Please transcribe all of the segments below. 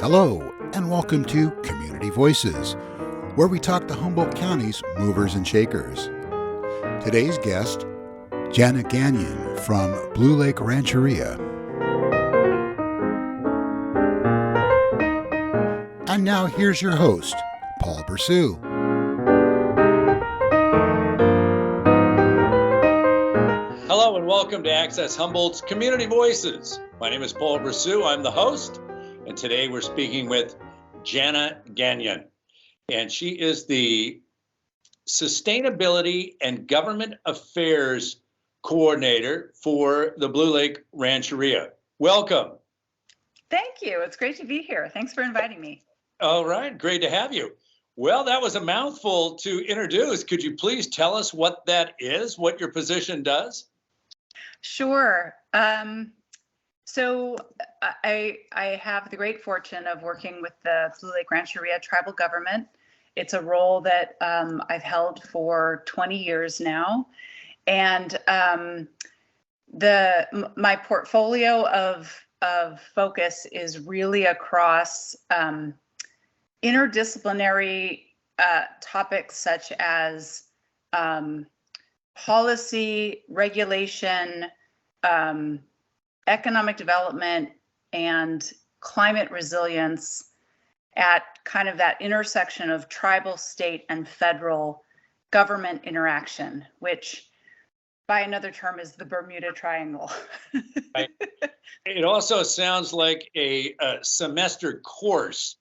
Hello, and welcome to Community Voices, where we talk to Humboldt County's movers and shakers. Today's guest, Jana Ganion from Blue Lake Rancheria. And now here's your host, Paul Bressoud. Hello and welcome to Access Humboldt's Community Voices. My name is Paul Bressoud. I'm the host, and today we're speaking with Jana Ganion, and she is the Sustainability and Government Affairs Coordinator for the Blue Lake Rancheria. Welcome. Thank you. It's great to be here. Thanks for inviting me. All right, great to have you. Well, that was a mouthful to introduce. Could you please tell us what that is, what your position does? Sure. So I have the great fortune of working with the Blue Lake Rancheria tribal government. It's a role that I've held for 20 years now. And my portfolio of focus is really across interdisciplinary topics such as policy, regulation, economic development, and climate resilience at kind of that intersection of tribal, state, and federal government interaction, which by another term is the Bermuda Triangle. Right. It also sounds like a semester course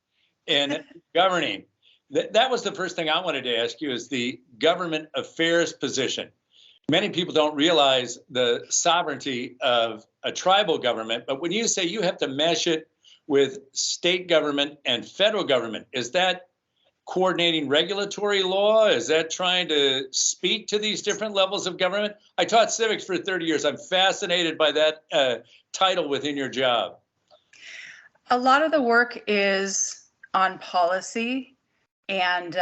in governing. That was the first thing I wanted to ask you, is the government affairs position. Many people don't realize the sovereignty of a tribal government, but when you say you have to mesh it with state government and federal government, is that coordinating regulatory law? Is that trying to speak to these different levels of government? I taught civics for 30 years. I'm fascinated by that title within your job. A lot of the work is on policy and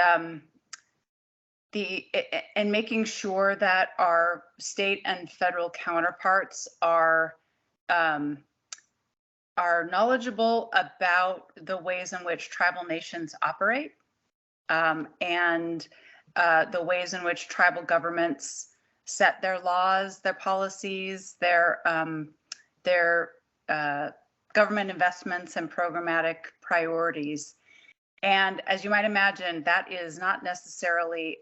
making sure that our state and federal counterparts are knowledgeable about the ways in which tribal nations operate, and the ways in which tribal governments set their laws, their policies, their government investments and programmatic priorities. And as you might imagine, that is not necessarily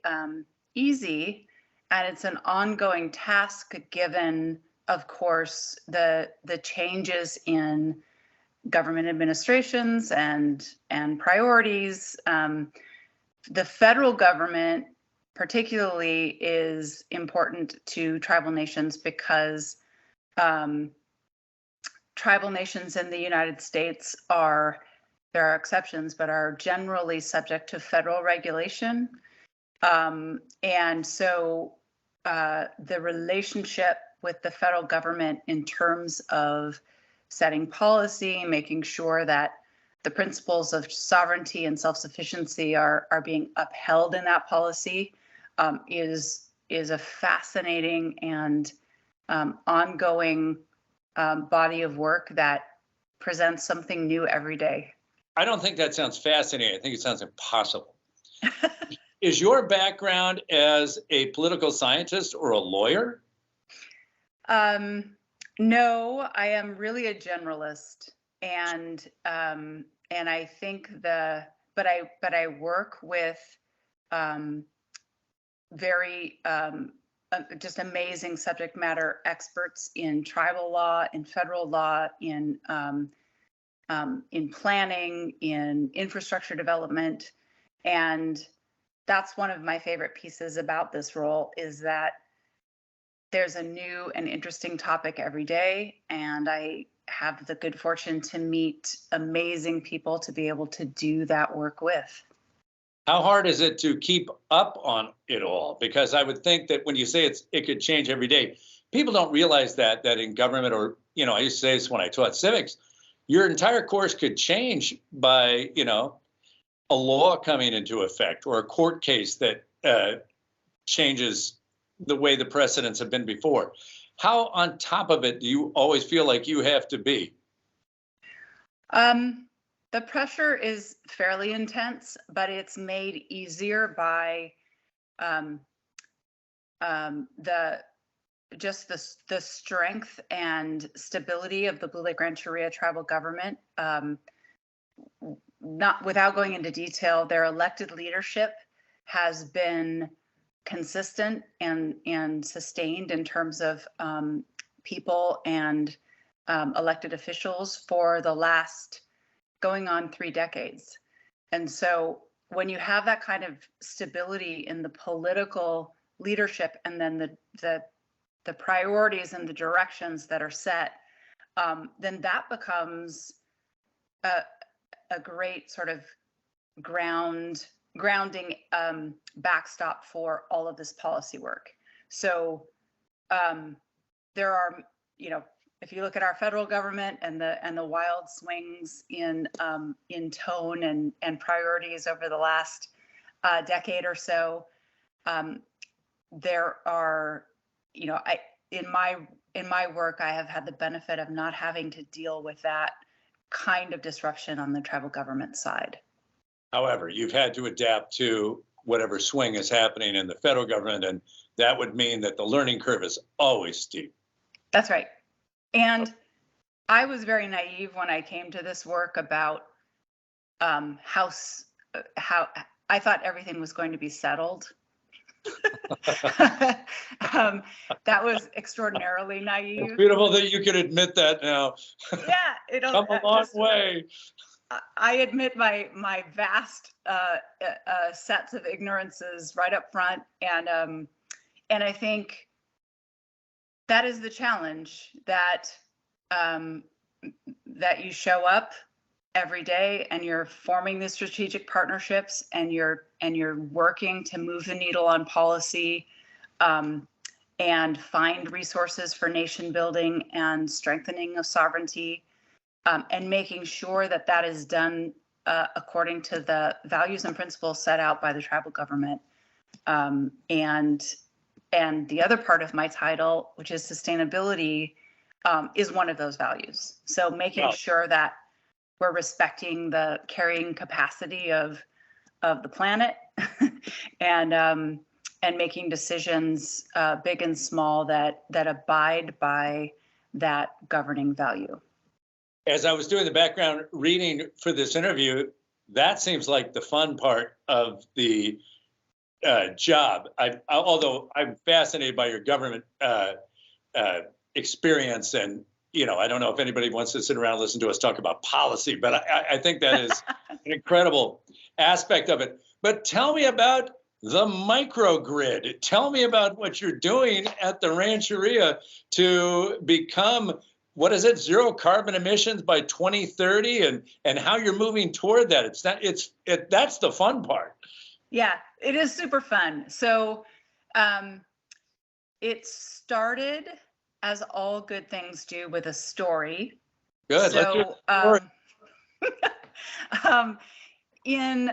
easy, and it's an ongoing task given, of course, the changes in government administrations and priorities. The federal government particularly is important to tribal nations because tribal nations in the United States there are exceptions, but are generally subject to federal regulation. And so the relationship with the federal government in terms of setting policy, making sure that the principles of sovereignty and self-sufficiency are being upheld in that policy is a fascinating and ongoing body of work that presents something new every day. I don't think that sounds fascinating. I think it sounds impossible. Is your background as a political scientist or a lawyer? No, I am really a generalist, and I think but I work with very just amazing subject matter experts in tribal law, in federal law, in planning, in infrastructure development. And that's one of my favorite pieces about this role, is that there's a new and interesting topic every day. And I have the good fortune to meet amazing people to be able to do that work with. How hard is it to keep up on it all? Because I would think that when you say it could change every day, people don't realize that in government, or, I used to say this when I taught civics, your entire course could change by, a law coming into effect or a court case that changes the way the precedents have been before. How on top of it do you always feel like you have to be? The The pressure is fairly intense, but it's made easier by the strength and stability of the Blue Lake Rancheria tribal government. Not without going into detail, their elected leadership has been consistent and sustained in terms of people and elected officials for the last going on 3 decades. And so when you have that kind of stability in the political leadership, and then the priorities and the directions that are set, then that becomes a great sort of grounding backstop for all of this policy work. So there are, if you look at our federal government and the wild swings in tone and priorities over the last decade or so, there are, in my work, I have had the benefit of not having to deal with that kind of disruption on the tribal government side. However, you've had to adapt to whatever swing is happening in the federal government, and that would mean that the learning curve is always steep. That's right. And I was very naive when I came to this work about how I thought everything was going to be settled. That was extraordinarily naive. It's beautiful that you can admit that now. Yeah, it'll come a long way. I admit my vast sets of ignorances right up front, and I think that is the challenge, that you show up every day and you're forming the strategic partnerships and you're working to move the needle on policy and find resources for nation building and strengthening of sovereignty, and making sure that is done according to the values and principles set out by the tribal government. And the other part of my title, which is sustainability, is one of those values. So making sure that we're respecting the carrying capacity of the planet and making decisions, big and small, that abide by that governing value. As I was doing the background reading for this interview, that seems like the fun part of the job. Although I'm fascinated by your government experience, and I don't know if anybody wants to sit around and listen to us talk about policy, but I think that is an incredible aspect of it. But tell me about the microgrid. Tell me about what you're doing at the Rancheria to become, what is it, zero carbon emissions by 2030, and how you're moving toward that. That's the fun part. Yeah, it is super fun. So it started, as all good things do, with a story. Good. So in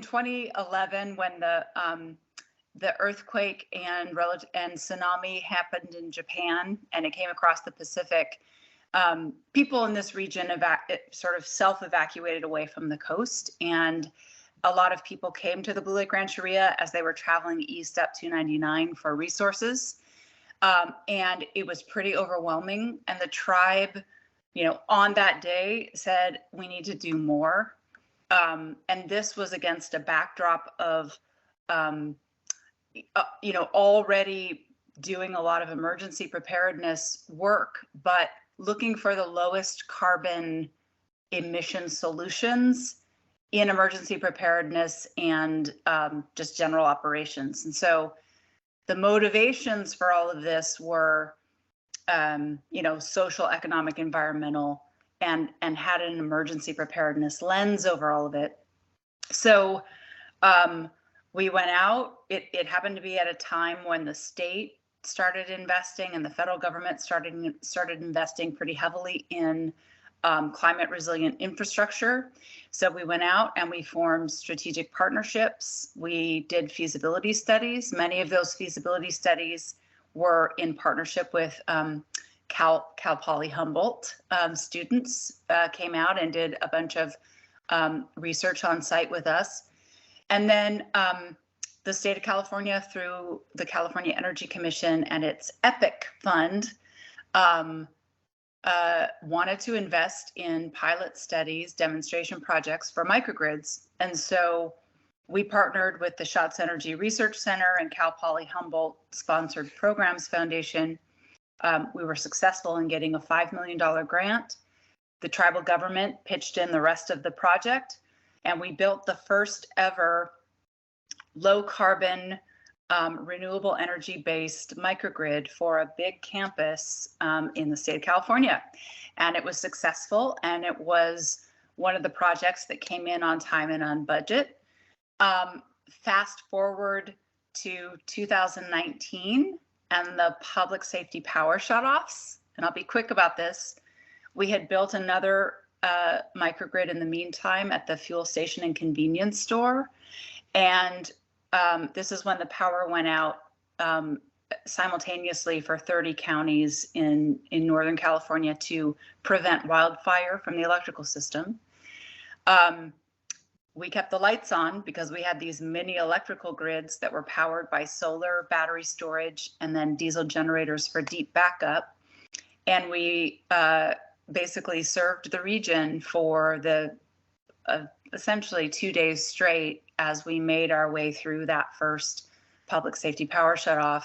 2011, when the earthquake and tsunami happened in Japan, and it came across the Pacific, people in this region sort of self-evacuated away from the coast, and a lot of people came to the Blue Lake Rancheria as they were traveling east up 299 for resources. And it was pretty overwhelming. And the tribe, on that day said, we need to do more. And this was against a backdrop of, already doing a lot of emergency preparedness work, but looking for the lowest carbon emission solutions in emergency preparedness and just general operations. And so the motivations for all of this were, social, economic, environmental, and had an emergency preparedness lens over all of it. So we went out. It happened to be at a time when the state started investing and the federal government started investing pretty heavily in climate resilient infrastructure. So we went out and we formed strategic partnerships. We did feasibility studies. Many of those feasibility studies were in partnership with Cal Poly Humboldt students came out and did a bunch of research on site with us. And then the state of California, through the California Energy Commission and its EPIC fund, wanted to invest in pilot studies, demonstration projects for microgrids. And so we partnered with the Schatz Energy Research Center and Cal Poly Humboldt Sponsored Programs Foundation. We were successful in getting a $5 million grant. The tribal government pitched in the rest of the project, and we built the first ever low carbon, renewable energy based microgrid for a big campus in the state of California. And it was successful, and it was one of the projects that came in on time and on budget. Fast forward to 2019 and the public safety power shutoffs, and I'll be quick about this. We had built another microgrid in the meantime at the fuel station and convenience store. And this is when the power went out simultaneously for 30 counties in Northern California to prevent wildfire from the electrical system. We kept the lights on because we had these mini electrical grids that were powered by solar, battery storage, and then diesel generators for deep backup. And we basically served the region for the essentially 2 days straight as we made our way through that first public safety power shutoff.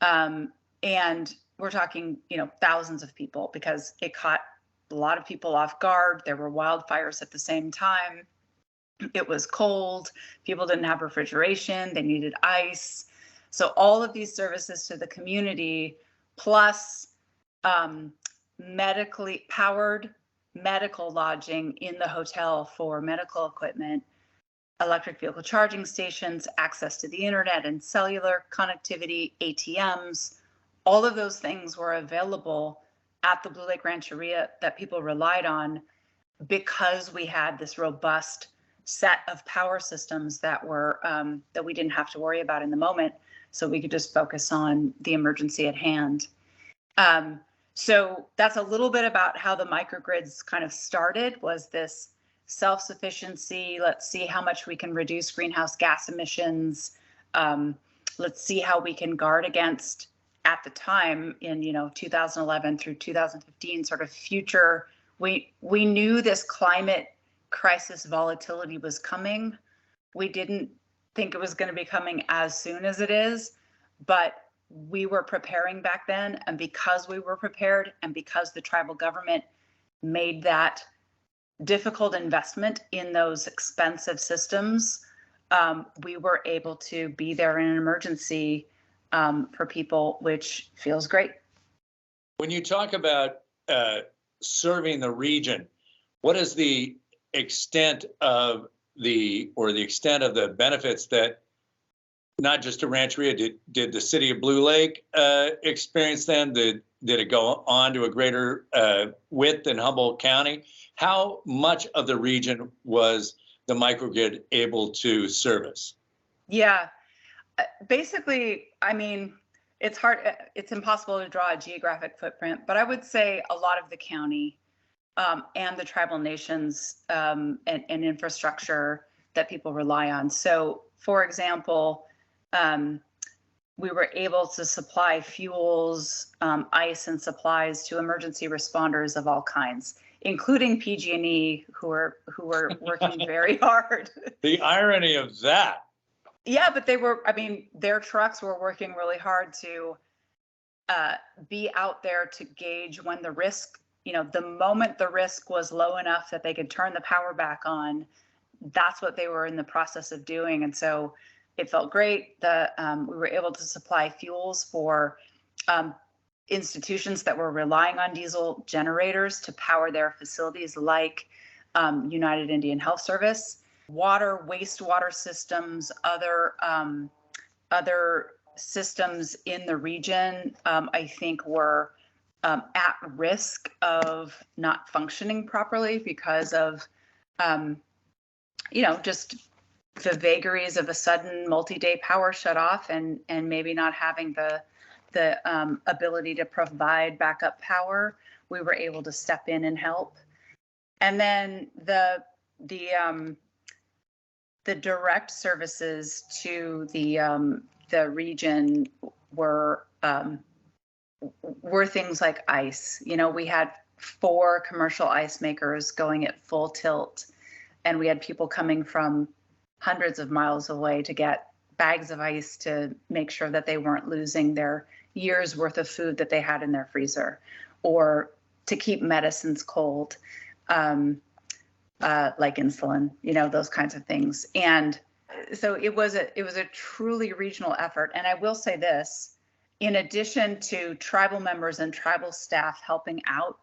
And we're talking, thousands of people, because it caught a lot of people off guard. There were wildfires at the same time. It was cold. People didn't have refrigeration. They needed ice. So all of these services to the community, plus medically powered medical lodging in the hotel for medical equipment, electric vehicle charging stations, access to the internet and cellular connectivity, ATMs, all of those things were available at the Blue Lake Rancheria that people relied on because we had this robust set of power systems that were that we didn't have to worry about in the moment, so we could just focus on the emergency at hand. So that's a little bit about how the microgrids kind of started, was this self-sufficiency. Let's see how much we can reduce greenhouse gas emissions. Let's see how we can guard against, at the time in 2011 through 2015, sort of future. We knew this climate crisis volatility was coming. We didn't think it was going to be coming as soon as it is, but we were preparing back then. And because we were prepared, and because the tribal government made that difficult investment in those expensive systems, we were able to be there in an emergency for people, which feels great. When you talk about serving the region, what is the extent of the benefits that not just to Rancheria, did the city of Blue Lake experience them? Did it go on to a greater width in Humboldt County? How much of the region was the microgrid able to service? Yeah, basically, I mean, it's hard, it's impossible to draw a geographic footprint, but I would say a lot of the county and the tribal nations and infrastructure that people rely on. So, for example, we were able to supply fuels, ice, and supplies to emergency responders of all kinds, including PG&E, who were working very hard. The irony of that. Yeah, but their trucks were working really hard to be out there to gauge when the risk, the moment the risk was low enough that they could turn the power back on. That's what they were in the process of doing. And so it felt great that we were able to supply fuels for institutions that were relying on diesel generators to power their facilities, like United Indian Health Service. Water, wastewater systems, other systems in the region, I think, were at risk of not functioning properly because of, just the vagaries of a sudden multi-day power shutoff and maybe not having the ability to provide backup power, we were able to step in and help. And then the direct services to the region were things like ice. You know, we had 4 commercial ice makers going at full tilt, and we had people coming from hundreds of miles away to get bags of ice to make sure that they weren't losing their year's worth of food that they had in their freezer, or to keep medicines cold, like insulin, you know, those kinds of things. And so it was a truly regional effort. And I will say this, in addition to tribal members and tribal staff helping out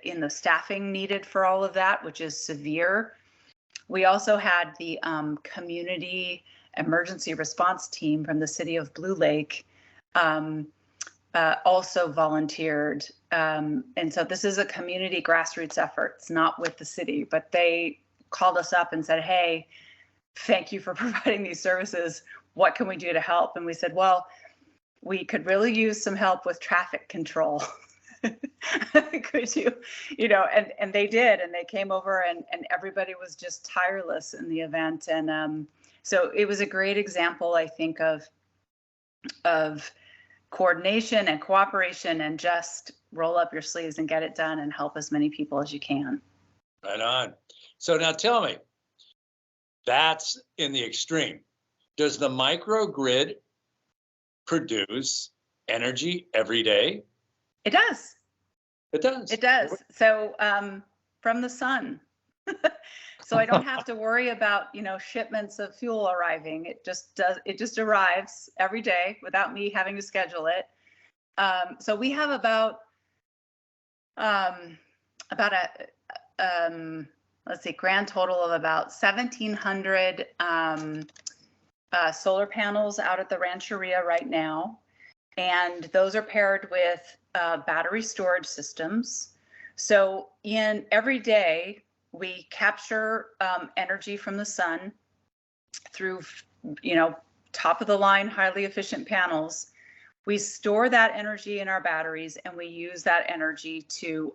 in the staffing needed for all of that, which is severe, we also had the community emergency response team from the city of Blue Lake also volunteered. And so this is a community grassroots effort. It's not with the city, but they called us up and said, hey, thank you for providing these services. What can we do to help? And we said, well, we could really use some help with traffic control. Could you know, and they did, and they came over, and everybody was just tireless in the event. And so it was a great example, I think, of coordination and cooperation, and just roll up your sleeves and get it done and help as many people as you can. Right on. So now tell me, that's in the extreme. Does the microgrid produce energy every day? It does. It does. It does. So from the sun. So I don't have to worry about, you know, shipments of fuel arriving. It just does. It just arrives every day without me having to schedule it. So we have about let's see, grand total of about 1,700 solar panels out at the Rancheria right now. And those are paired with battery storage systems. So in every day, we capture energy from the sun through, you know, top of the line, highly efficient panels. We store that energy in our batteries, and we use that energy to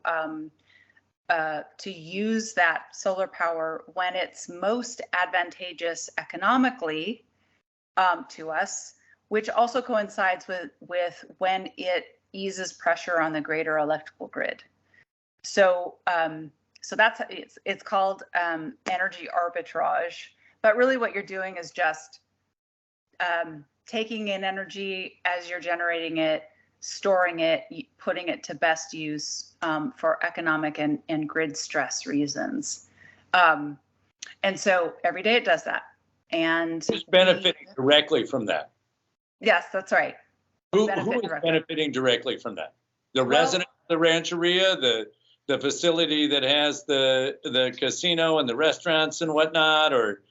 use that solar power when it's most advantageous economically to us, which also coincides with when it eases pressure on the greater electrical grid. So so that's, it's called energy arbitrage. But really what you're doing is just taking in energy as you're generating it, storing it, putting it to best use for economic and grid stress reasons. And so every day it does that. And who's benefiting directly from that? Yes, that's right. Who is benefiting directly from that? The resident of the Rancheria, the facility that has the casino and the restaurants and whatnot, or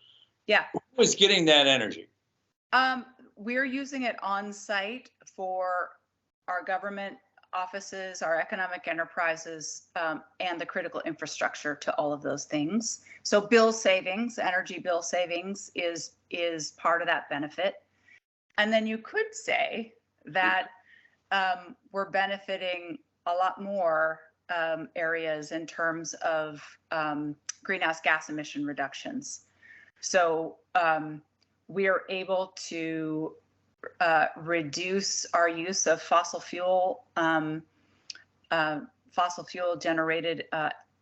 yeah, who is getting that energy? We're using it on site for our government offices, our economic enterprises, and the critical infrastructure to all of those things. So bill savings, energy bill savings is part of that benefit. And then you could say that we're benefiting a lot more areas in terms of greenhouse gas emission reductions. So we are able to reduce our use of fossil fuel generated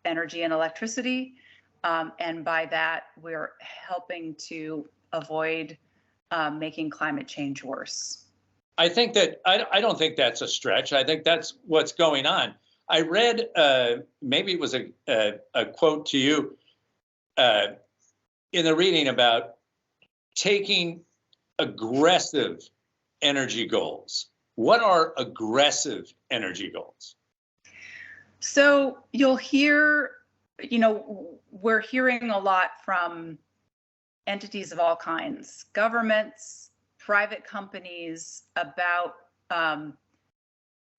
energy and electricity. And by that, we're helping to avoid making climate change worse. I think that I don't think that's a stretch. I think that's what's going on. I read maybe it was a quote to you in the reading about taking aggressive energy goals. What are aggressive energy goals? So you'll hear, you know, we're hearing a lot from entities of all kinds, governments, private companies, about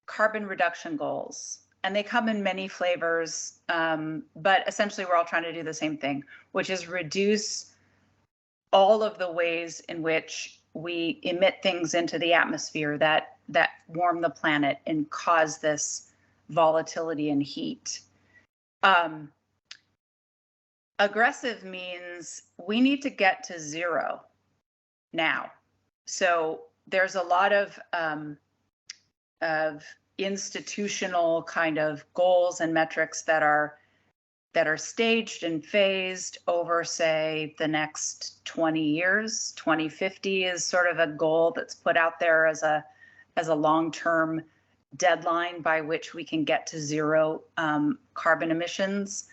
carbon reduction goals. And they come in many flavors, but essentially we're all trying to do the same thing, which is reduce all of the ways in which we emit things into the atmosphere that warm the planet and cause this volatility and heat. Aggressive means we need to get to zero now. So there's a lot of institutional kind of goals and metrics that are staged and phased over, say, the next 20 years. 2050 is sort of a goal that's put out there as a long-term deadline by which we can get to zero carbon emissions.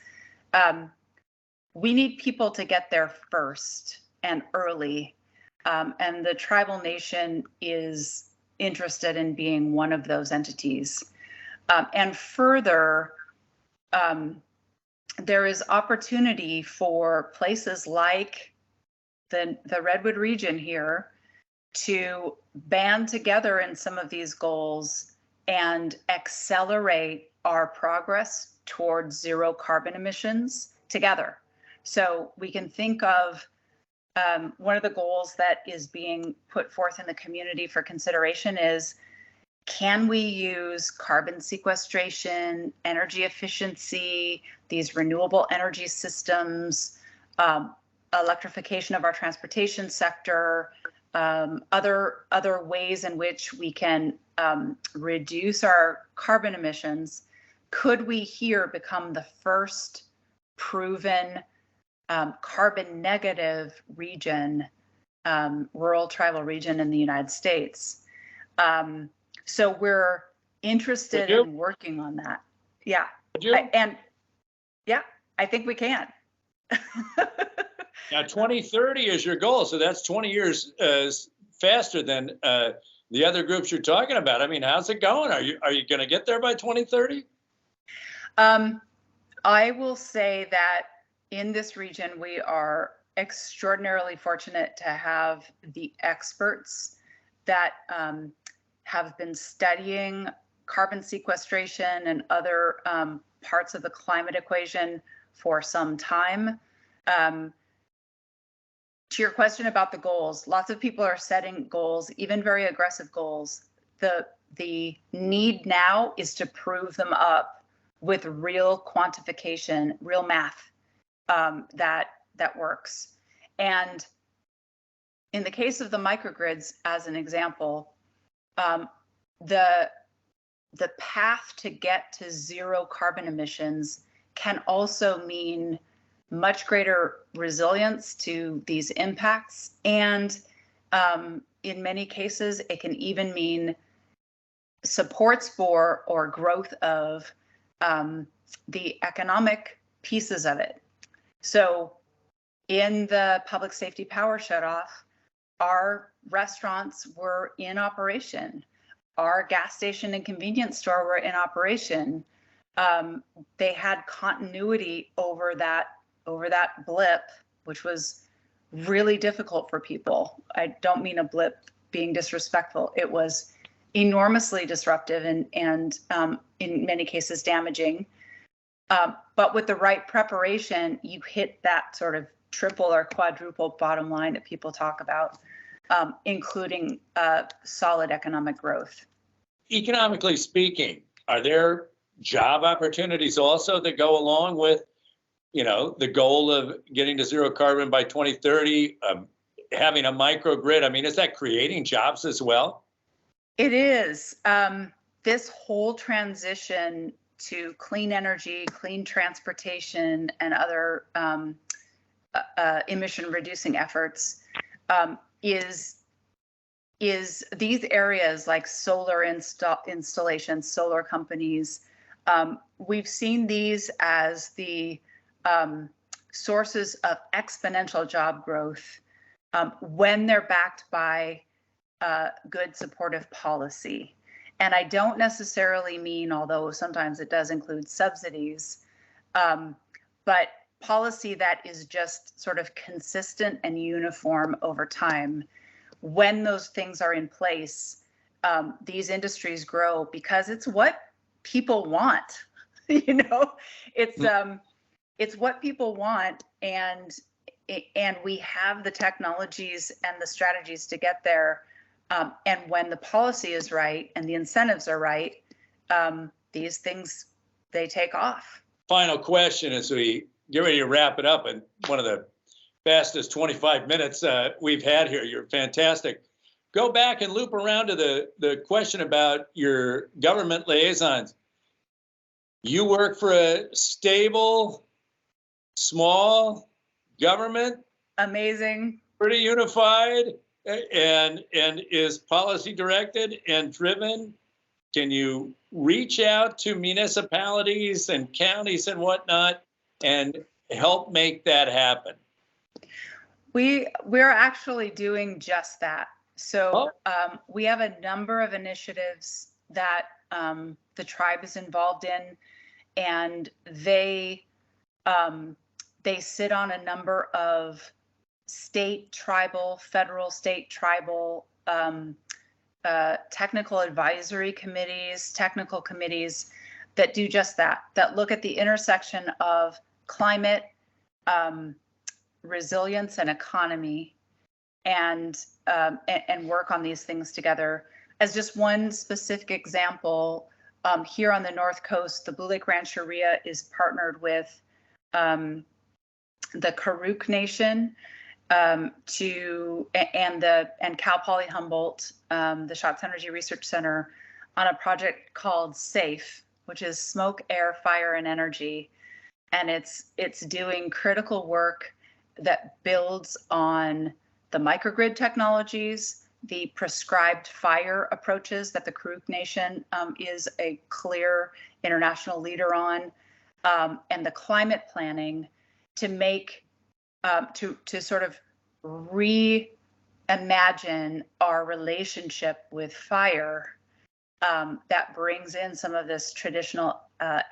We need people to get there first and early. And the tribal nation is interested in being one of those entities. And further, there is opportunity for places like the Redwood region here to band together in some of these goals and accelerate our progress towards zero carbon emissions together. So we can think of one of the goals that is being put forth in the community for consideration is, can we use carbon sequestration, energy efficiency, these renewable energy systems, electrification of our transportation sector, other ways in which we can reduce our carbon emissions? Could we here become the first proven carbon negative region, rural tribal region in the United States? So we're interested in working on that. Yeah. I think we can. Now, 2030 is your goal. So that's 20 years faster than the other groups you're talking about. I mean, how's it going? Are you going to get there by 2030? I will say that in this region, we are extraordinarily fortunate to have the experts that have been studying carbon sequestration and other parts of the climate equation for some time. To your question about the goals, lots of people are setting goals, even very aggressive goals. The need now is to prove them up with real quantification, real math that works. And in the case of the microgrids, as an example, the path to get to zero carbon emissions can also mean much greater resilience to these impacts. And in many cases, it can even mean supports for or growth of the economic pieces of it. So in the public safety power shutoff, our restaurants were in operation. Our gas station and convenience store were in operation. They had continuity over that blip, which was really difficult for people. I don't mean a blip being disrespectful. It was enormously disruptive and in many cases damaging. But with the right preparation, you hit that sort of triple or quadruple bottom line that people talk about, including solid economic growth. Economically speaking, are there job opportunities also that go along with, the goal of getting to zero carbon by 2030, having a microgrid? I mean, is that creating jobs as well? It is. This whole transition to clean energy, clean transportation, and other emission reducing efforts is these areas like solar installations, solar companies. We've seen these as the sources of exponential job growth when they're backed by good supportive policy. And I don't necessarily mean, although sometimes it does include subsidies, but policy that is just sort of consistent and uniform over time. When those things are in place, these industries grow because it's what people want. It's what people want, and and we have the technologies and the strategies to get there. And when the policy is right and the incentives are right, these things, they take off. Final question as we get ready to wrap it up, and one of the fastest 25 minutes we've had here. You're fantastic. Go back and loop around to the question about your government liaisons. You work for a stable, small government. Amazing. Pretty unified and is policy directed and driven. Can you reach out to municipalities and counties and whatnot and help make that happen? We're actually doing just that. So we have a number of initiatives that the tribe is involved in, and they sit on a number of state, tribal, federal, state, tribal technical advisory committees, technical committees that do just that, that look at the intersection of climate, resilience, and economy, and work on these things together. As just one specific example, here on the North Coast, the Blue Lake Rancheria is partnered with the Karuk Nation and Cal Poly Humboldt, the Shots Energy Research Center, on a project called SAFE, which is Smoke, Air, Fire, and Energy. And it's doing critical work that builds on the microgrid technologies, the prescribed fire approaches that the Karuk Nation is a clear international leader on, and the climate planning to make to sort of reimagine our relationship with fire that brings in some of this traditional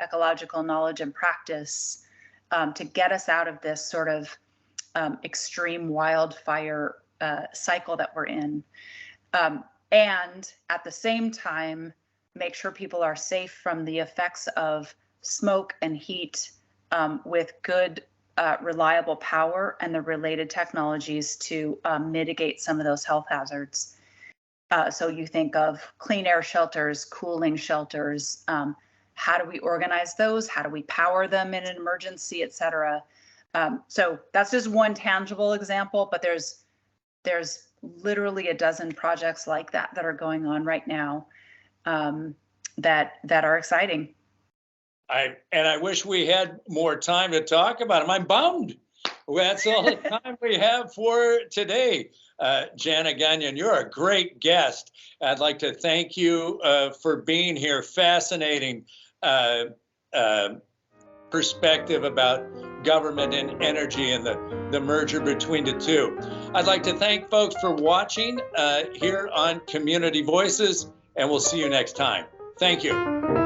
ecological knowledge and practice to get us out of this sort of extreme wildfire cycle that we're in. And at the same time, make sure people are safe from the effects of smoke and heat with good, reliable power and the related technologies to mitigate some of those health hazards. So you think of clean air shelters, cooling shelters, how do we organize those? How do we power them in an emergency, et cetera? So that's just one tangible example, but there's literally a dozen projects like that are going on right now that are exciting. I wish we had more time to talk about them. I'm bummed. That's all the time we have for today. Jana Ganion, you're a great guest. I'd like to thank you for being here. Fascinating perspective about government and energy and the merger between the two. I'd like to thank folks for watching here on Community Voices, and we'll see you next time. Thank you.